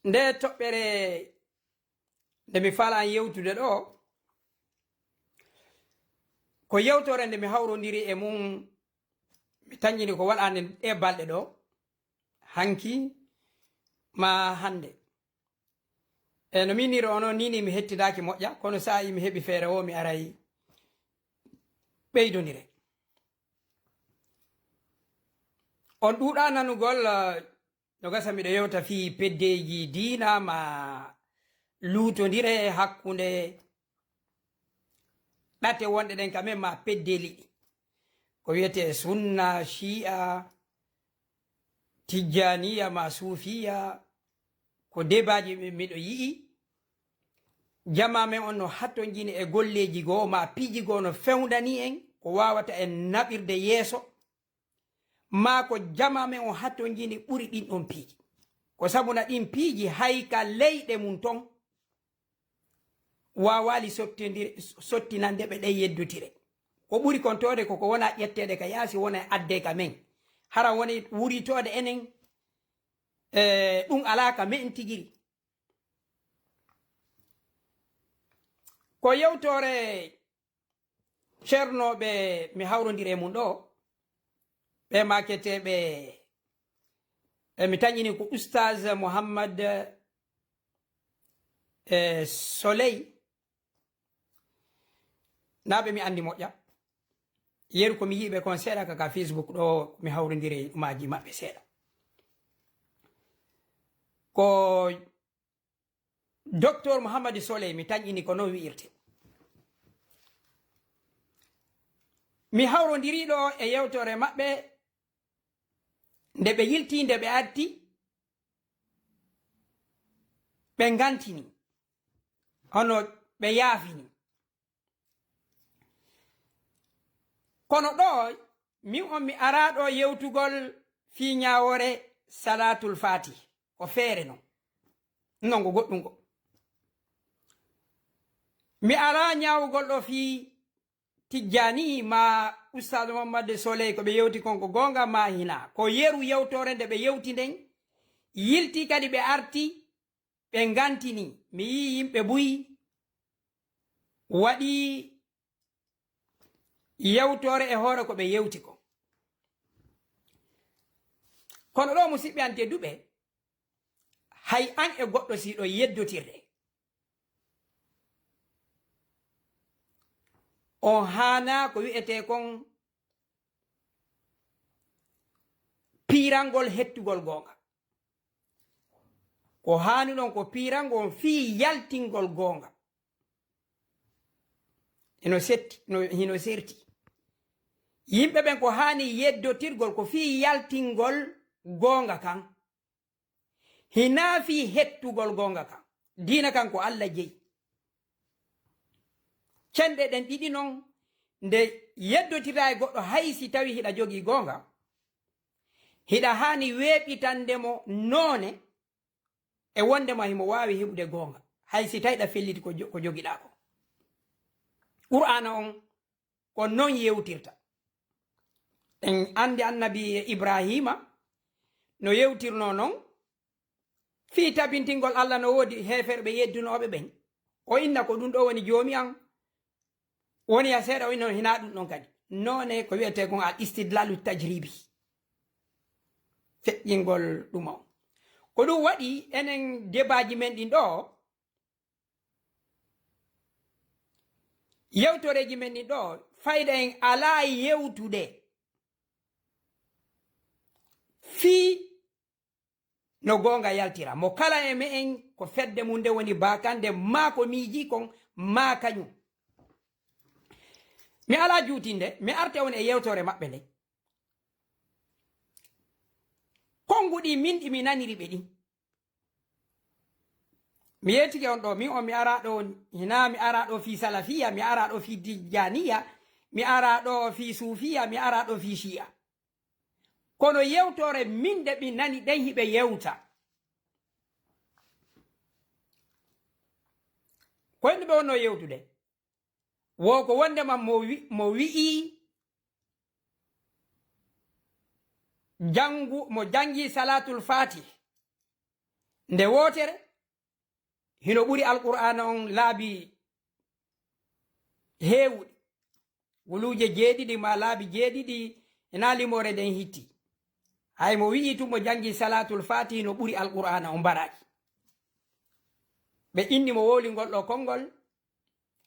nde toɓɓere nde mi falan yewtude ɗo ko yewtore nde mi hawrodiri e mum mi tañƴini ko waɗande ɗe balɗe ɗo hanki ma hande e no miniri ono nini mi hettidaki moƴƴa kono sa'i mi heɓi feere o mi aray ɓeydodire on ɗuuɗa nanugol no gasa miɗo yewta fi peddeji diina ma luutodire hakkunde ɗate wonɗe ɗen kamen ma peddeli ɗi ko wiyete sunna shi'a tijjaniya ma sufiya ko debaji miɗo yi'i jama men on no hatto jini e golleji goo ma piiji goo no fewdani en ko wawata en naɓirde yeeso ma ko jama men on hatto jini ɓuri ɗin ɗon piiji ko sabuna ɗin piiji hayka leyɗe mum ton wawali sottinande ɓe ɗen yeddutire ko ɓuri kontode koko wona ƴettede ka yaasi wona adde ka men hara woni wuritode enen ɗum alaka men tigiri ko yewtore ceernoɓe mi hawrodire mum ɗo ɓe maketeɓe mi tañini ko OUSTAZ Mohamad Soeil naɓe mi andi moƴƴa yeru komi yiɓe kon seeɗa kaka Facebook ɗo mi hawrodiri ɗumaji maɓɓe seeɗa ko Dr Mohamad Soeil mi tañƴini ko non wi'irte mi hawrodiri ɗo e yewtore maɓɓe nde ɓe yilti nde ɓe arti ɓe ngantini hono ɓe yaafini kono ɗo min on mi araɗo yewtugol fi ñawore Salatul Fatif ko feere non go goɗɗum go mi ara ñawugol ɗo fi tijjani ma OUSTAZ Mohamad Soeil ko ɓe yewti konko gonga ma hina ko yeru yewtore nde ɓe yewti nden yilti kadi ɓe arti ɓe ngantini mi yi yimɓe buyi waɗi yewtore e hoore ko ɓe yewti ko kono ɗo musidɓe an tedduɓe hay an e goɗɗo siɗo yeddotirde on hana ko wi'ete kon pirangol hettugol gonga ko hani ɗon ko pirangol fi yaltingol gonga hino serti yimɓe ɓen ko hani yeddotirgol ko fi yaltingol gonga kan hina fi hettugol gonga kan diina kan ko Allah jeyi cenɗe ɗen ɗiɗi non nde yeddotira e goɗɗo haysi tawi hiɗa jogi gonga hiɗa hani weɓitandemo noone e wondema himo wawi heɓude gonga haysi tawiɗa felliti ko jogiɗa ko qur'ana on ko non yewtirta en andi annabi Ibrahima no yewtirno non fi tabintingol Allah no wodi heferɓe yeddunoɓe ɓen o inna ko ɗum ɗo woni joomi an woni ya seeɗa o inno hina ɗum ɗon kadi none ko wiyete kon al istidlalu tajribi feƴƴingol ɗum on ko ɗum waɗi enen débaji men ɗin ɗo yewtoreji men ɗin ɗo fayda en ala yewtude fii no gonga yaltira mo kala e me en ko fedde mum nde woni bakande ma ko miiji kon ma kañum mi ala juutinde mi arte on e yewtore maɓɓe nde konguɗi min ɗi mi naniri ɓe ɗin mi yettike on ɗo min on mi ara ɗo hina mi ara ɗo fi salafiya mi ara ɗo fi tijjaniya mi ara ɗo fi sufiya mi ara ɗo fi shi'a kono yewtore min de ɓi nani ɗen hiɓe yewta koyɗe ɓe wonno yewtude wo ko wondema mo wi'i mo jangi Salatul Fatif nde wotere hino ɓuri alqur'ana on laabi heewuɗi wuluje jeeɗiɗi ma laabi jeeɗiɗi ena limore nden hitti hay mo wi'i tumo jangi salatul fatih no ɓuri alqur'ana on mbaɗaki ɓe inni mo wowli ngol ɗo konngol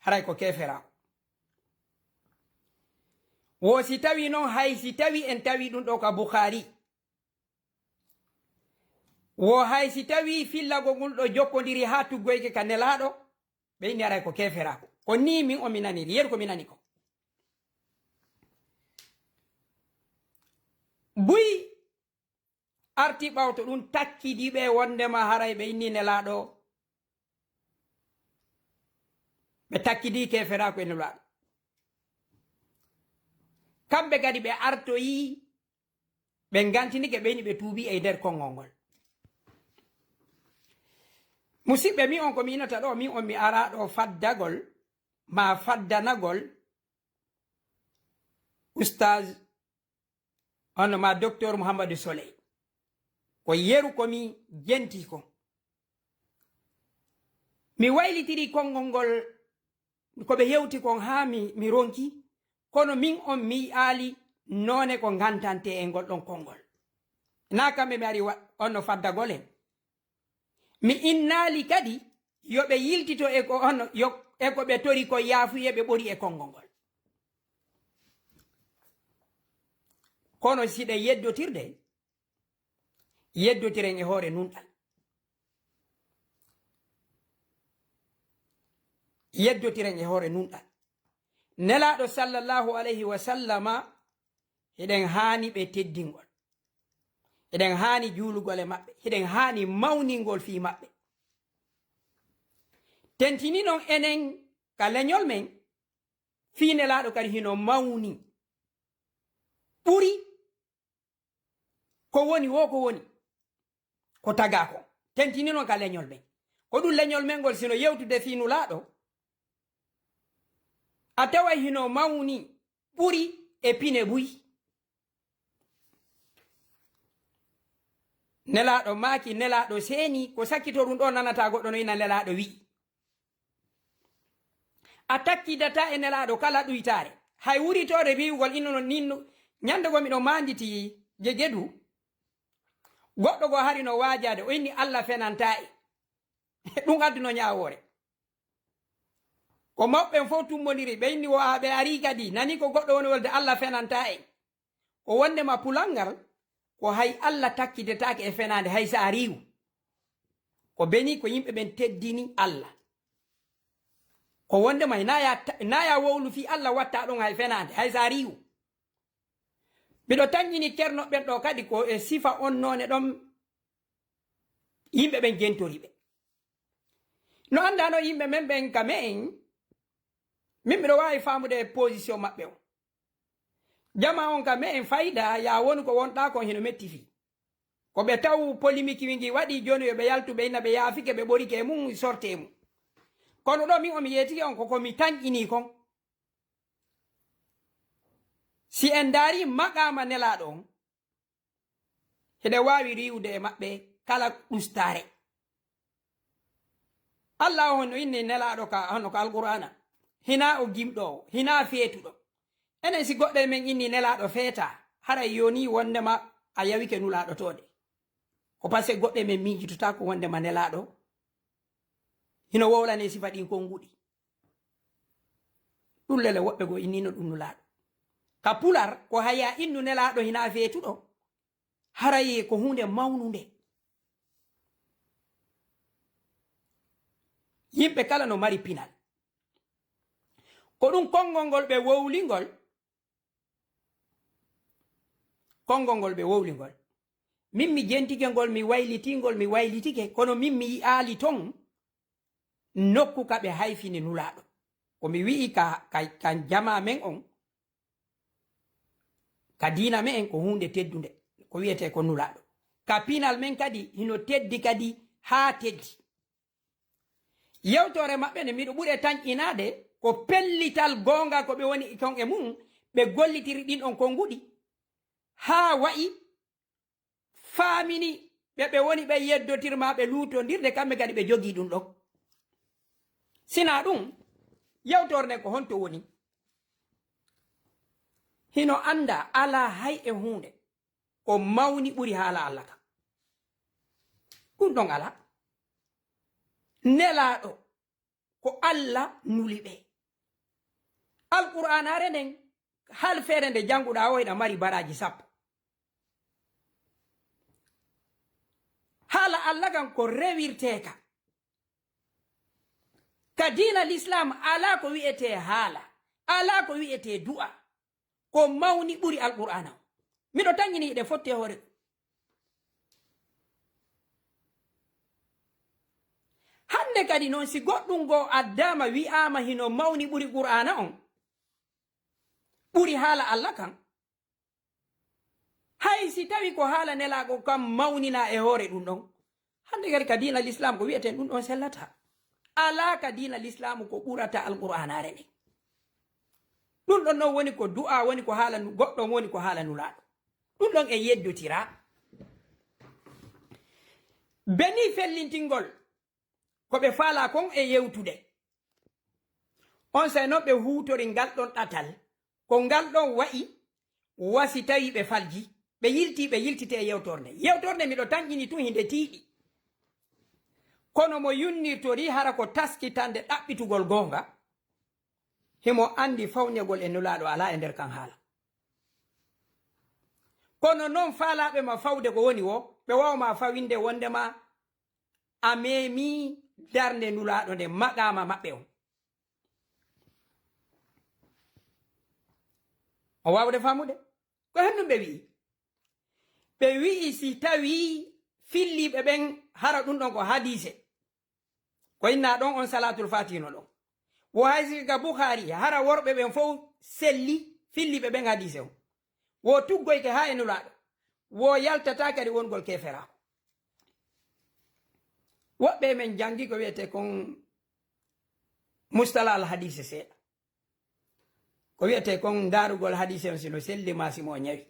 haray ko keferako wo si tawi noon hay si tawi en tawi ɗum ɗo ka bukhari wo hay si tawi fillago ngol ɗo jokkodiri ha tuggoyke ka nelaɗo ɓe inni aray ko keferako ko ni min o mi naniri yeru ko mi nani ko buy arti ɓawto ɗum takkidiɓe wondema haray ɓe inni nelaɗo ɓe takkidi keferako e nelaɗo kamɓe kadi ɓe artoyi ɓe gantinike ɓeyni ɓe tuubi e nder konngol ngol musidɓe min on ko mi inata ɗo min on mi araɗo faddagol ma faddanagol oustaz on ma Dr Mohamad Soeil ko yeru komi jenti ko mi waylitiri konngol ngol ko ɓe yewti kon ha mi ronki kono min on mi aali none ko gantante e ngol ɗon konngol na kamɓe mi ari onno faddagol en mi innali kadi yoɓe yiltito e ko ono e ko ɓe tori ko yaafuye ɓe ɓori e konngol ngol kono siɗe yeddotiren e hoore nunɗal yeddotiren e hoore nunɗal nelaɗo sallallahu alayhi wa sallama eɗen haani ɓe teddingol eɗen haani juulugol e maɓɓe eɗen haani mawningol fii maɓɓe tentini noon enen ka leñol men fii nelaɗo kadi hino mawni ɓuri ko woni wo ko woni ko taga ko tentini noon ka leñol men ko ɗum leñol men ngol sino yewtude fii nulaɗo a tawa hino mawni ɓuri e pine buy nelaɗo maaki nelaɗo seeni ko sakkito ɗum ɗo nanata goɗɗo no ina nelaɗo wi'i a takkidata e nelaɗo kala ɗuytare hay wuritore wiwugol innono ninno ñande go miɗo manditi jegedu goɗɗo go hari no wajade o inni Allah fenanta e ɗum adduno ñawore ko mawɓen fof tummodiri ɓe inni ɓe ari kadi nani ko goɗɗo woni wolde Allah fenanta en ko wondema pulalngal ko hay Allah takkidetake e fenade hay sa riwu ko beni ko yimɓe ɓen teddini Allah ko wondema naya wowlu fi Allah watta ɗon hay fenade hay sa riwu miɗo tañƴini ceerno ɓen ɗo kadi ko e sifa on none ɗon yimɓe ɓen gentori ɓe no andano yimɓe men ɓen ka me en min miɗo wawi famude position maɓɓe o jama on ka me en fayida ya woni ko wonɗa kon heno metti fi ko ɓe taw polémique wingi waɗi joni yoɓe yaltu ɓe inna ɓe yaafike ɓe ɓorike mum sorte mum kono ɗo min omi yeetiki on koko mi tañƴini kon si en daari maqama nelaɗo on heɗe wawi riwde e maɓɓe kala ɗustare Allah on inni nelaɗo ka hono ko alqur'ana hina o gimɗo o hina feetuɗo enen si goɗɗo men inni nelaɗo feeta haray yoni wondema a yawike nulaɗo tode ko par ce que goɗɗo men miijitota ko wondema nelaɗo hino wowlane sifa ɗin konguɗi ɗum lele woɓɓe go innino ɗum nulaɗo ka pular ko haya innu nelaɗo hina feetuɗo haraye ko hunde mawnude yimɓe kala no mari pinal ko ɗum konngol ngol ɓe wowlingol konngol ngol ɓe wowlingol min mi jentike ngol mi waylitike kono min mi aali ton nokku ka ɓe hayfini nulaɗo ko mi wi'i ka jama men on ka dina men en ko hunde teddude ko wiyete ko nulaɗo ka pinal men kadi hino teddi kadi ha teddi yewtore maɓɓe ne miɗo ɓuure tañƴinade ko pellital gonga ko ɓe woni kon e mum ɓe gollitiri ɗin on konguɗi ha wayi faamini ɓe woni ɓe yeddotirma ɓe luutondirde kamɓe kadi ɓe jogii ɗum ɗo. Sina ɗum yewtorde ko honto woni hino anda ala hay e hunde ko mawni ɓuri haala Allah kam. Ɗum ɗon ala. Nelaɗo ko Allah nuli ɓe. Alqur'anare nden hal feere nde janguɗa o ina mari baraji 10. Haala Allah kan ko rewirteka. Ka dina l'islam ala ko wi'ete haala, ala ko wi'ete du'a, ko mawni ɓuri alqur'ana o. Miɗo tangini ɗe fotte hore. Hande kadi noon si goɗɗum go addama wi'ama hino mawni ɓuri qur'ana on, ɓuri haala Allah kan, hay si tawi ko haala nelago kam mawnina e hoore ɗum ɗon, hande kadi ka dina l'islam ko wi'eten ɗum ɗon sellata. Ala ka dina l'islam ko ɓurata alqur'anare nde. Ɗum ɗon non woni ko du'a, woni ko haala goɗɗon, woni ko haala nulaɗo. Ɗum ɗon e yeddotira. Beni fellintingol ko ɓe faala kon e yewtude. On say non ɓe huutori ngal ɗon ɗatal ko ngal ɗon wa'i wasi tawi ɓe falji ɓe yiltite e yewtorde. Yewtorde miɗo tanƴini tun hinde tiiɗi. Kono mo yunnirtori hara ko taskitande ɗaɓɓitugol gonga, himo andi fawnegol e nulaɗo ala e nder kan haala. Kono non faalaɓe ma fawde ko woni wo, ɓe wawma fawinde wondema a memi darnde nulaɗo nde maɗama maɓɓe on. O wawde famude ko hennum ɓe wi'i. Ɓe wi'i si tawi filliɓe ɓen hara ɗum ɗon ko hadise, ko inna ɗon on salatul fatino ɗon, wo haysi ka Bukhari hara worɓe ɓen fof selli filliɓe ɓen hadise on, wo tuggoyke ha e nulaɗo, wo yaltata kadi wongol keferako. Woɓɓe men jangi ko wiyete kon mustala al hadise seeɗa, ko wiyete kon darugol hadise on sino selli ma simo ñawi.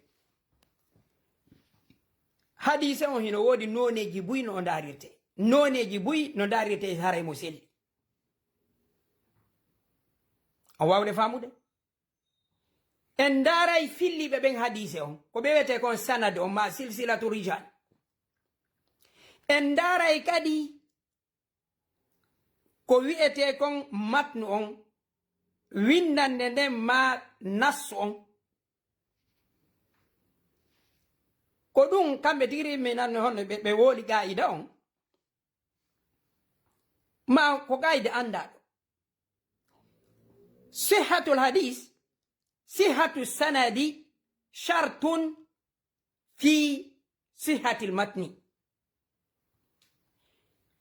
Hadise on hino wodi noneji buyi no darirte, noneji buyi no darirte haray mo selli. O wawde famude? En daray filliɓe ɓen hadise on ko ɓe wiyete kon sanad on ma silsilatu rijal. En daray kadi ko wi'ete kon matnu on, windande nden ma nas on. Ko ɗum kamɓe tiri minan hono ɓe wooli qaida on, ma ko qaida andaɗo. Sihhatul hadis, sihhatu sanadi shartun fi sihhatil matni.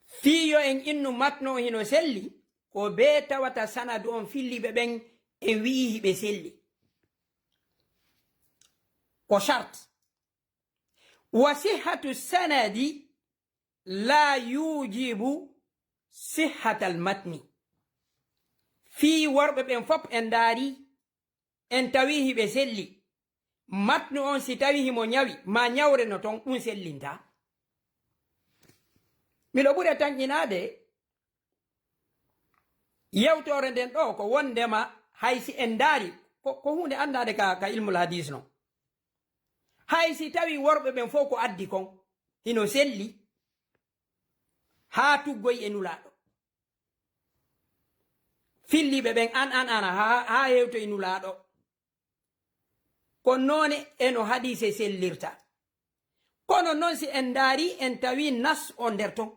Fiyo en innu matno hino selli ko be tawata sanadu on filliɓe ɓen e wi'i ɓe selli. Ko shart. Wa sihhatu sanadi la yujibu sihhatal matni. Fi worɓe ɓen fop en daari en tawi ɓe selli, matnu on si tawi himo ñawi ma ñawre no ton ɗum sellinta. Miɗo ɓuri tanƴinade yewtore nden ɗo ko wondema haysi en daari ko hunde andade ka ilmul hadis no. Haysi tawi worɓe ɓen fof ko addi kon hino selli ha tuggoy e nulaɗo. Filliɓe ɓen ana ha yewto e nulaɗo. Ko none eno hadise sellirta. Kono non si en daari en tawi nas o nder ton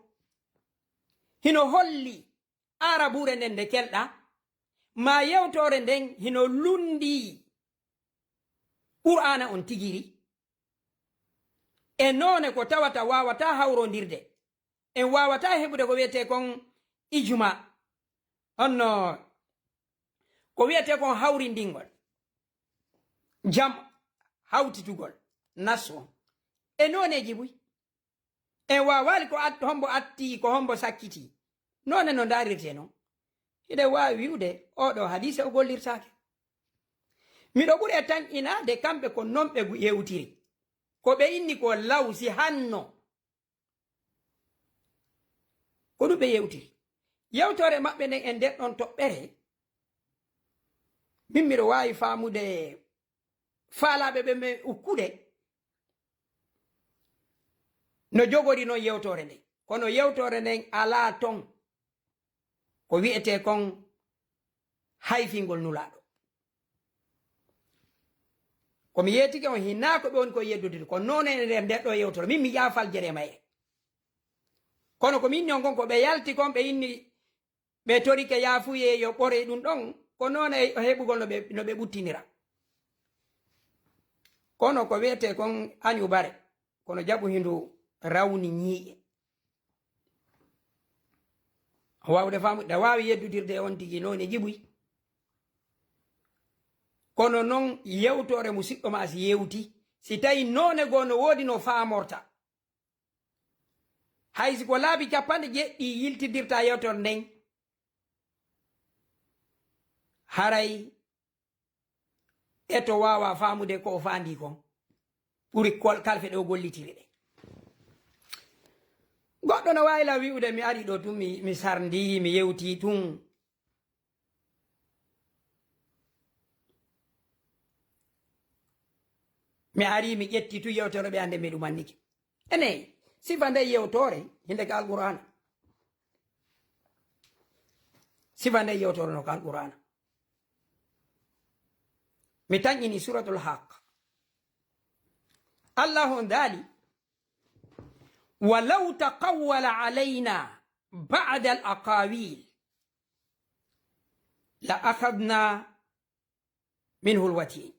hino holli arabure nden nde kelɗa, ma yewtore nden hino lundi qur'ana on tigiri, e none ko tawata wawata hawrodirde, en wawata heɓude ko wiyete kon ijma, honno ko wiyete kon hawrindingol, jam hawtitugol nas on e noneji buy. En wawali ko hombo atti ko hombo sakkiti none no darirte non, hiɗe wawi wiwde oɗo hadise o gollirtake. Miɗo ɓuri e tanƴinade kamɓe ko non ɓe yewtiri, ko ɓe inni ko lawsi hanno ko ɗum ɓe yewtiri yewtore maɓɓe nden e nder ɗon toɓɓere min miɗo wawi famude faalaɓe ɓe ɓe ukkude no jogori noon yewtore nden kono yewtore nden ala ton ko wi'ete kon hayfingol nulaɗo komi yetike on hinna ko ɓe woni ko yeddude ko noon e nder ɗo yewtore min mi yaafal jere maye kono ko minni on kon ko ɓe yalti kon ɓe inni ɓe torike yaafuye yo ɓore ɗum ɗon ko noon e heɓugol no ɓe ɓuttinira kono ko wiyete kon añu bare kono jaɓu hindu rawni ñiiƴe wawde famude wawi yeddudirde on tigi noon e jiɓuy kono noon yewtore musidɗo ma si yewti si tawi none goo no woodi no faamorta haysi ko laabi 90 yiltidirta yewtore nden haray eto wawa famude ko o fandi kon ɓuri kalfe ɗe o gollitiri ɗe goɗɗo no wayla wi'ude mi ari ɗo tum mi sardi mi yewti tun mi ari mi ƴetti tu yewtore ɓe ande mi ɗumanniki eneyi sifa nde yewtore hinde ka alqur'ana sifa nde yewtore no ka alqur'ana mi tañƴini suratul haq allah on daali ولو تقول علينا بعد الأقاويل لأخذنا منه الوتين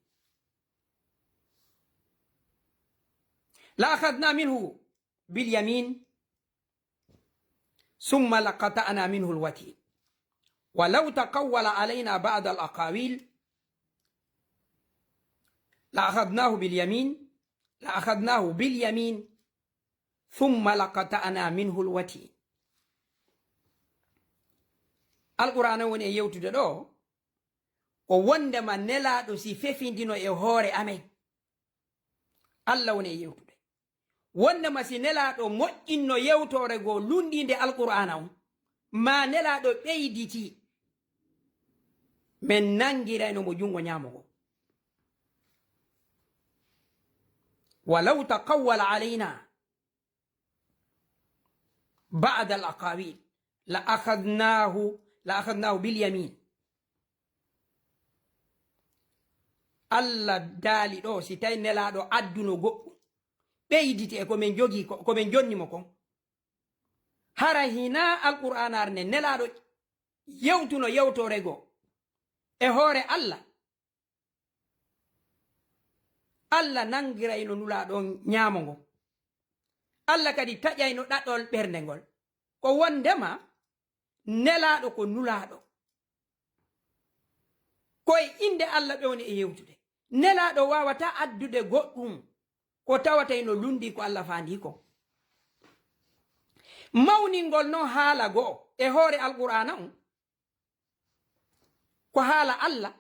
لأخذنا منه باليمين ثم لقطعنا منه الوتين ولو تقول علينا بعد الأقاويل لأخذناه باليمين ثم لقطعنا منه الوتين القرآن woni e yewtude ɗo o wondema nelaɗo si fefindino e hoore amen allah woni e yewtude wondema si nelaɗo moƴƴinno yewtore goo lundinde alqur'ana on ma nelaɗo ɓeyditi men nangirayno mo jungo ñamogo walaw taqawwala alayna بعد الأقاويل لأخذناه باليمين الله دالي دو سي تاي نلادو ادونو goɗɗum ɓeyditi e komin jogi komin jonnimo kon hara hina alqur'anar ne nelaɗo yewtuno yewtore goo e hoore allah allah nangirayno nulaɗo ñaamo ngon allah kadi taƴayno ɗaɗol ɓernde ngol ko wondema nelaɗo ko nulaɗo koye inde allah ɓe woni e yewtude nelaɗo wawata addude goɗɗum ko tawatayno lundi ko allah fandi ko mawningol noon haala goo e hoore alqur'ana on ko haala allah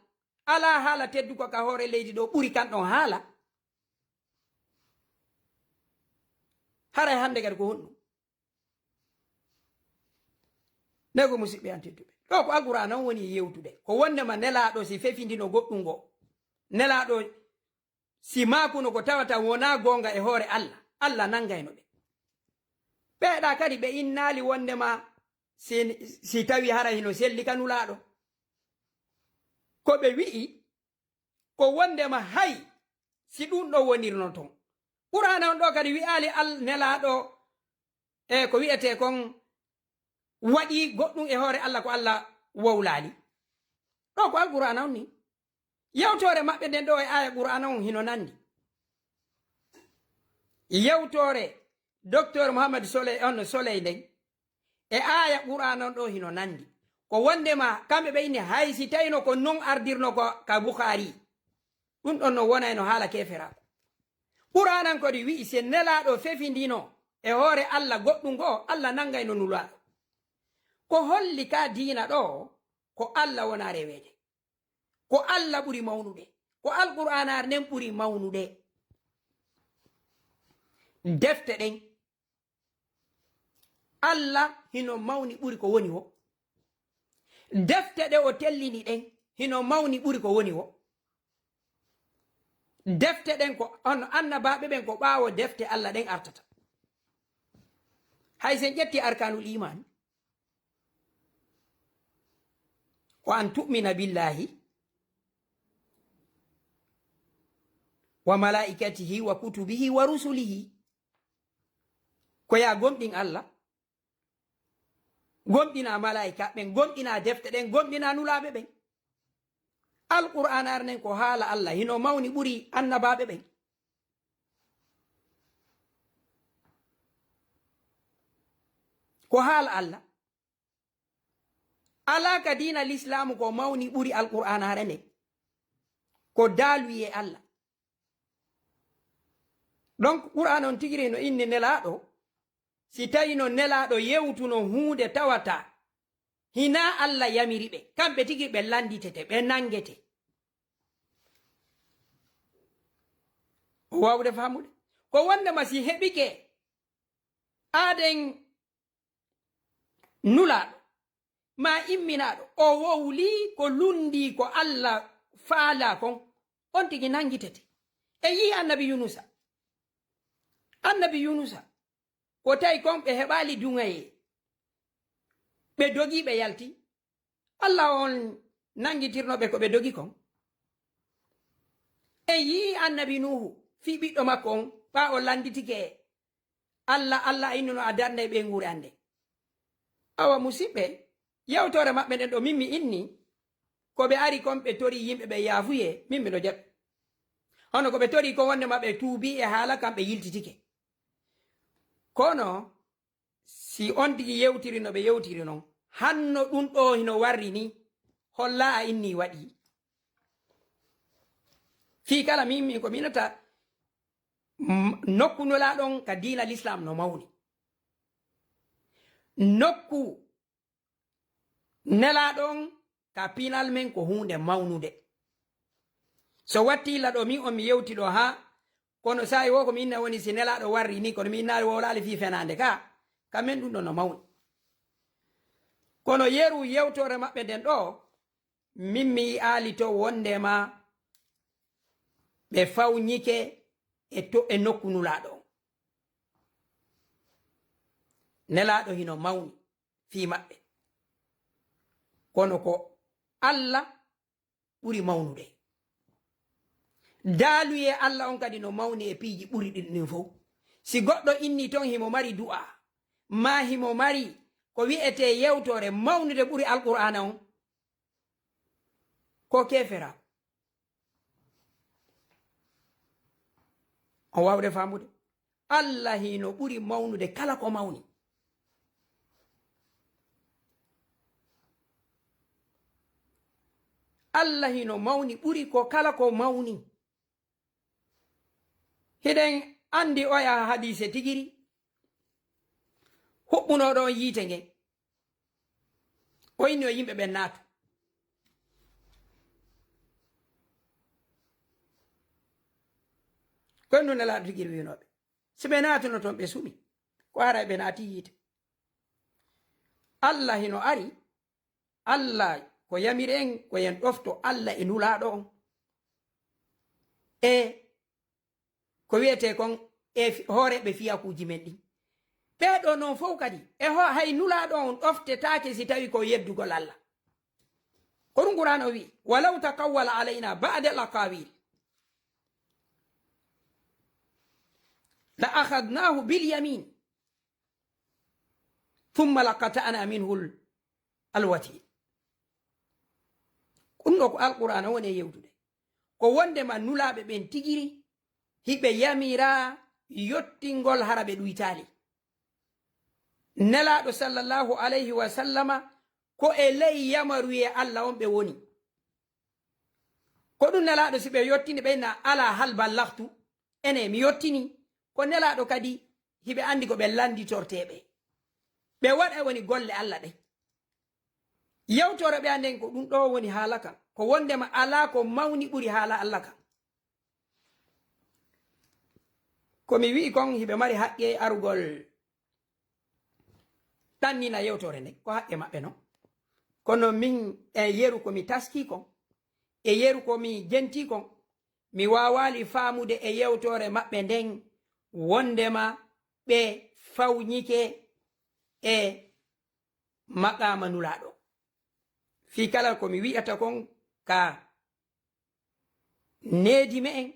ala haala tedduko ka hoore leydi ɗo ɓuri kanɗon haala haray hande kadi ko honɗum nego musidɓe an tedduɓe ɗo ko alqur'ana on woni yewtude ko wondema nelaɗo si fefindino goɗɗum ngo nelaɗo si maakuno ko tawata wona gonga e hoore allah allah nangayno ɓe ɓeeɗa kadi ɓe innali wondema si tawi hara hino selli ka nulaɗo ko ɓe wi'i ko wondema hay si ɗum ɗo wonirno ton qur'ana on ɗo kadi wi'ali nelaɗo e ko wi'ete kon waɗi goɗɗum e hoore allah ko allah wowlali ɗo ko alqur'ana on ni yewtore maɓɓe nden ɗo e aya qur'ana on hino nandi yewtore docteur Mohamad Soeil nden e aya qur'ana on ɗo hino nandi ko wondema kamɓe ɓe inni hay si tawino ko non ardirno ko ka Bukhari ɗum ɗon no wonayno haala keferaako qur'anan kodi wi'i se nelaɗo fefindino e hoore allah goɗɗum goo allah nangayno nulaɗo ko holli ka diina ɗo ko allah wona rewede ko allah ɓuri mawnude ko alqur'anar nden ɓuri mawnude defte ɗen Allah hino mawni ɓuri ko woni wo. Defte ɗe o tellini ɗen hino mawni ɓuri ko woni wo. Defte ɗen ko on annabaɓe ɓen ko ɓaawo defte Allah ɗen artata. Hay sen ƴetti arkanul iman wa an tu'mina billahi wa malaikatihi wa kutubihi wa rusulihi. Ko ya gomɗin Allah, gomɗina malaika ɓen, gomɗina defte ɗen, gomɗina nulaɓe ɓen. Alqur'an arnen ko haala Allah hino mawni ɓuri annabaɓe ɓen. Ko haala Allah ala ka dina l'islamu ko mawni ɓuri alqur'an arene ko daaluye Allah. Donc qur'an on tigiri no inni nelaɗo, si tawi no nelaɗo yewtuno hunde tawata hina Allah yamiri ɓe, kamɓe tigi ɓe landitete, ɓe nangete. Wawde famude ko wondema si heɓike aden nulaɗo ma imminaɗo o wowli ko lundi ko Allah faala kon, on tigi nangitete. E yi annabi Yunusa, annabi Yunusa ko tawi kon ɓe heɓali dungaye ɓe dogi ɓe yalti, Allah on nangitirnoɓe ko ɓe dogi kon. E yi annabi Nuhu fi ɓiɗɗo makko on ɓa o landitike Allah innuno a darnay ɓe nguure ande. Awa musidɓe, yewtore maɓɓe nden ɗo mimmi inni ko ɓe ari kon ɓe tori yimɓe ɓe yaafuye, min miɗo jaɓi. Hono ko ɓe tori ko wonde maɓɓe tuubi e haala kam ɓe yiltitike. Kono si on tigi yewtiri no ɓe yewtiri non, hanno ɗum ɗo hino warri ni holla a inni waɗi. Fi kala mimmi ko minata nokku nolaɗon ka dina l'islam no mawni. Nokku nelaɗon ka pinal men ko hunde mawnude. So wattila ɗo min on mi yewti ɗo ha kono sa'i wo ko mi inna woni si nelaɗo warri ni kono mi innari wolali fi fenande ka men ɗum ɗo no mawni. Kono yeru yewtore maɓɓe nden ɗo min mi aali to wondema ɓe fawnike e nokku nulaɗo. Nelaɗo hino mawni fi maɓɓe, kono ko Allah ɓuri mawnude. Daaluye Allah on kadi no mawni e piiji ɓuri ɗin fof. Si goɗɗo inni ton himo mari du'a, ma himo mari ko wi'ete yewtore mawnude ɓuri alqur'ana on, ko kefera. On wawde famude Allah hino ɓuri mawnude kala ko mawni. Allah hino mawni ɓuri ko kala ko mawni. Hiɗen andi oya hadise tigiri huɓɓunoɗon yiite ngen o inni o yimɓe ɓen naatu. Kono no nelaɗo tigiri winoɓe so ɓe naatuno toon ɓe suɓi ko ara ɓe naati yiite. Allah hino ari, Allah ko yamiri en ko yen ɗofto Allah e nulaɗo on e ko wiyete kon e hooreɓe fiyakuji men ɗi. Ɓeɗo noon fof kadi e hay nulaɗo on ɗoftetake si tawi ko yeddugol Allah. Ko ɗum Qur'an o wi walaw taqawwala alayna ba'da al-aqawil la akhadnahu bil yamin thumma laqata'na minhu al-wati. Ɗum ɗo ko alqur'an woni e yewtude ko wondema nulaɓe ɓen tigiri hiɓe yamira yottingol hara ɓe ɗuytali. Nelaɗo sallallahu alayhi wa sallama ko e ley yamaruye Allah on ɓe woni. Ko ɗum nelaɗo si ɓe yottini ɓeyna ala hal ballahtu, ene mi yottini. Ko nelaɗo kadi hiɓe andi ko ɓe landitorteɓe, ɓe waɗa woni golle Allah ɗe. Yewtore ɓe anden ko ɗum ɗo woni haala kan, ko wondema ala ko mawni ɓuri haala Allah kan. Komi wi'i kon hiɓe mari haqqe arugol tannina yewtore nde ko haqqe maɓɓe non. Kono min e yeru ko mi taski kon e yeru ko mi jenti kon mi wawali famude e yewtore maɓɓe nden wondema ɓe fawnike e maqama nulaɗo. Fi kala ko mi wi'ata kon ka needi me en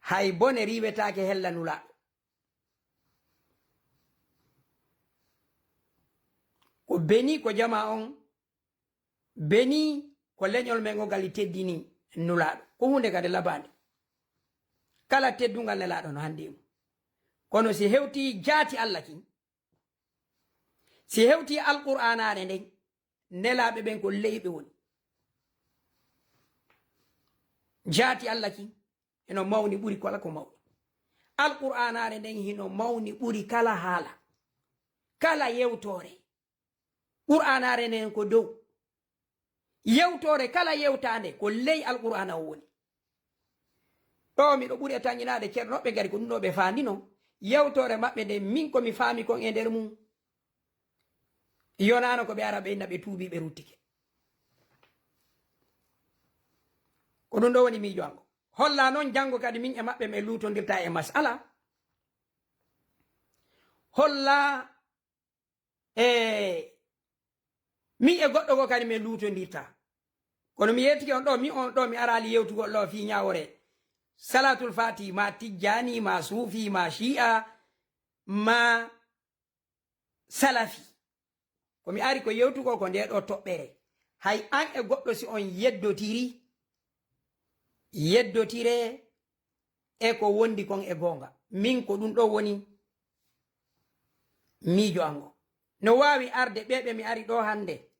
hay bone riwetake hella nulaɗo. Ko beni ko jama on, beni ko leñol men o gali teddini nulaɗo ko hunde kade labande. Kala teddungal nelaɗo no handimo. Kono si hewti jaati Allah kin, si hewti alqur'anare nden nelaɓe ɓen ko leyɓe woni. Jaati Allah kin hino mawni ɓuri kala ko mawni. Alqur'anare nden hino mawni ɓuri kala haala, kala yewtore. Qur'anare nden ko dow. Yewtore kala yewtande ko ley alqur'ana o woni. Ɗo miɗo ɓuri e tañinade ceernoɓe gari ko ɗum ɗo ɓe faandi non. Yewtore maɓɓe nde min komi faami kon e nder mum yonano ko ɓe ara ɓe inna ɓe tuubi ɓe ruttike. Ko ɗum ɗo woni miijo ango. Holla noon jango kadi min e maɓɓe me lutondirta e masala. Holla min e goɗɗo go kadi min lutondirta. Kono mi yettike on ɗo mi arali yewtugol ɗo fi ñawore Salatul Fatif ma Tijjani ma Sufi ma Shi'a ma Salafi. Ko mi ari ko yewtugo ko nde ɗo toɓɓere. Hay an e goɗɗo si on yeddotire e ko wondi kon e gonga. Min ko ɗum ɗo woni miijo ango. No wawi arde ɓeɓe mi ari ɗo hande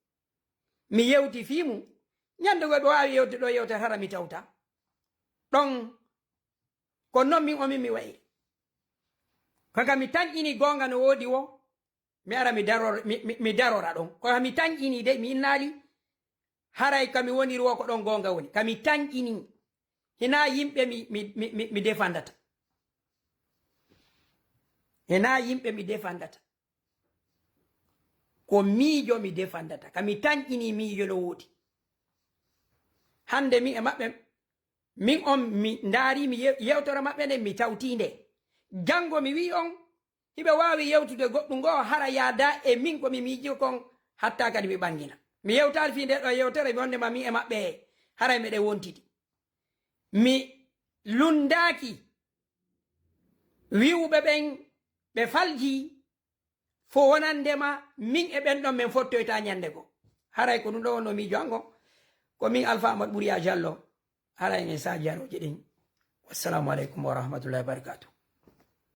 mi yewti fimu ñande go ɓe wawi yewti ɗo yewta hara mi tawta ɗon ko non min omin mi wayi. Kaka mi tañƴini gonga no wodi wo mi ara mi darora ɗon ko mi tañƴini de mi innali haray kami woniri wo ko ɗon gonga woni kami tañƴini hina yimɓe mi defandata, hina yimɓe mi defandata, ko miijo mi defandata kami tañƴini miijo no wodi. Hande min e maɓɓe min on mi ndaari mi yewtora maɓɓe nde mi tawtinde. Jango mi wi on hiɓe wawi yewtude goɗɗum ngo hara yaada e min ko mi miijo kon hatta kadi mi ɓangina. Mi yewtari fi nde ɗo yewtere mi wondema min e maɓɓe haray meɗe wontidi. Mi lundaki wiwɓe ɓen ɓe falji fo wonandema min e ɓen ɗon min fottoyta ñande go. Haray ko ɗum ɗo wonno miijo ango ko min Alpha Amadou Bouria Diallo haray en sa jaroje ɗin. Wassalamu aleykum wa rahmatullahi wa barakatuh.